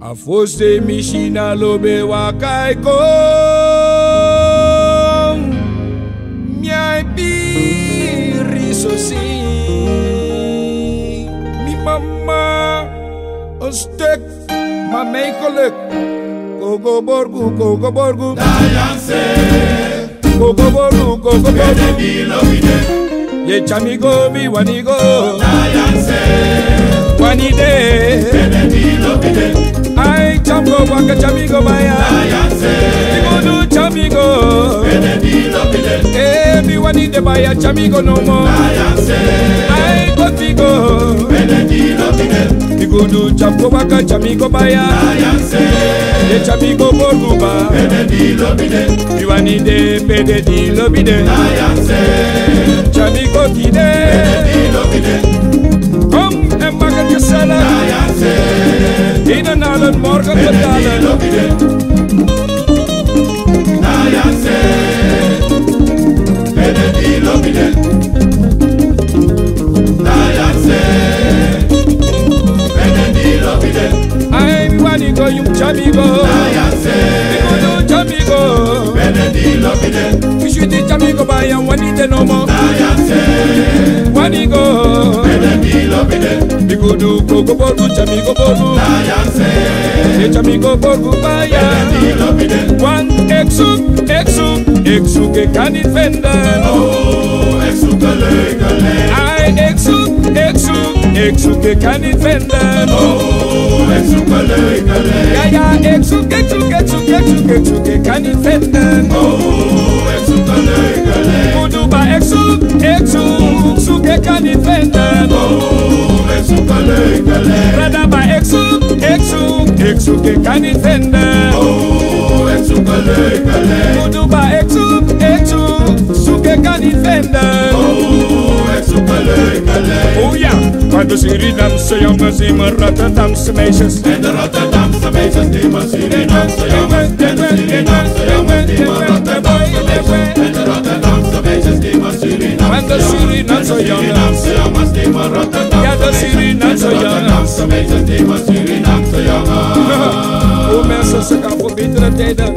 Afose mishina lobe wakaiko Miai piri sosi Mi mama Ostek Ma meikolek Kogo borgu Dayanse Kogo borgu Bede bilo bide Ye chamigo mi wanigo Dayanse Wanide Bede bilo bide Ay chamgo waka chamigo baya Dayanse Igudu chamigo Bede bilo bide mi wanide baya chamigo no mo Dayanse Ay gotigo Bede bilo bide Igudu chamgo waka chamigo baya Dayanse Ye chamigo borgu ba Bede bilo bide Mi wanide bede dilo bide Dayanse Chamigo kide Bede bilo bide Kom en maak het gezellig Dayanse Een en allen morgen Bede bilo betalen bide Dayanse Bede bilo bide Dayanse Bede bilo bide Ay mi wanigo yung chamigo Dayanse Igudu chamigo Bede bilo bide Kishwiti chamigo baya wanide no mo Dayanse Wanigo Bede bilo bide Igudu kogo borgu chamigo borgu Dayanse Ye chamigo borgu baya Bede bilo bide Wan exu ke kan niet vinden Oh, exukele kele Ay exu ke kan niet vinden Oh, exukele kele Ja exu ke kan niet vinden Oh, exukele kele Kudu ba exu ke kan niet vinden Oh, exukele kele Rada ba exu ke kan niet vinden Oh, exukele kele Kudu ba exu ke kan niet vinden Oh, exukele kele Oh ja, maar de Surinamse jongens in mijn Rotterdamse meisjes En de Rotterdamse meisjes die maar Surinamse jongens En de Surinamse jongens die maar Rotterdamse meisjes En de Rotterdamse meisjes die maar En de Surinamse jongens jongens die maar Rotterdamse Ja, de Surinamse jongens Rotterdamse meisjes die maar Surinamse jongens Hoe mensen ze gaan voor betere tijden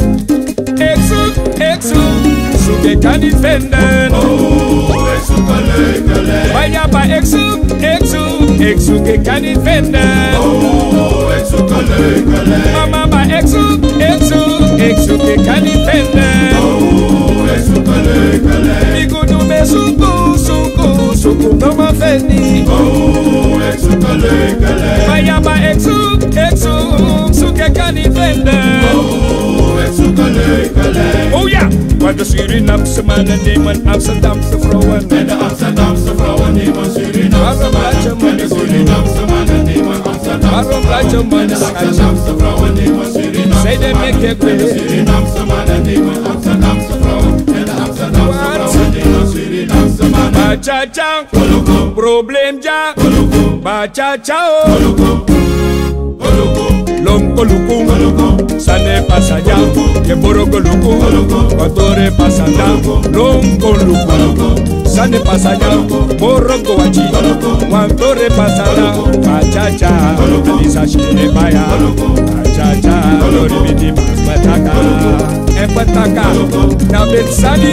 Exu ke kan niet vinden Oh, exukele kele Maar ja, ba exu ke kan niet vinden Oh, exukele kele Mama ba exu ke kan niet vinden Oh, exukele kele Igudu me suku no ma fendi Oh, exukele kele Maar ja, ba exu ke kan niet vinden Oh, exukele kele Oh ja, maar de Surinamse mannen nemen Amsterdamse vrouwen En de Amsterdamse vrouwen nemen Surinamse mannen En de Surinamse mannen nemen Amsterdamse Waarom laat je vrouwen En de mannen Amsterdamse vrouwen nemen Surinamse Zij de mannen mek En de Surinamse mannen nemen Amsterdamse vrouwen En de Amsterdamse vrouwen nemen Surinamse mannen Bacha-cha, Koloko, probleem ja koloko, Bacha-cha, oh koloko, koloko, Lonkoluku, koloko, sane pasaya Ke borogoluku, kotore pasanda Lonkoluku, sane pasaya Borogo wachi, wantore pasanda Bacha-cha, alisa shine baya Bacha-cha, lori biti pasmataka Empataka, na betsani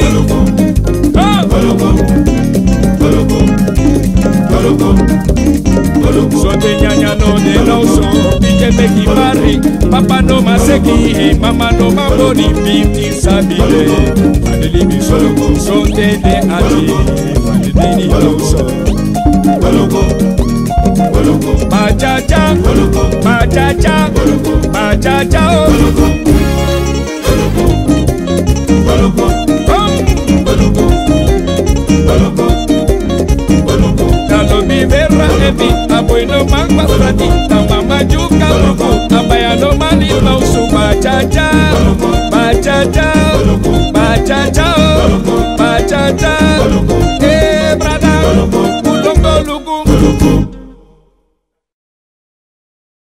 So de nyanya no de no so Ije meki mari Papa no maseki Mama no mamboni Biti sabile Adeli mi so So de ati Adeli no so Bacha-cha Bacha-cha Bacha-cha Kalau mi verra ebi Aboy no magba frati Na mama juga luku Abaya no mali no su Bacha-cha Bacha-cha Bacha-cha Bacha-cha Eh brada Kulongo luku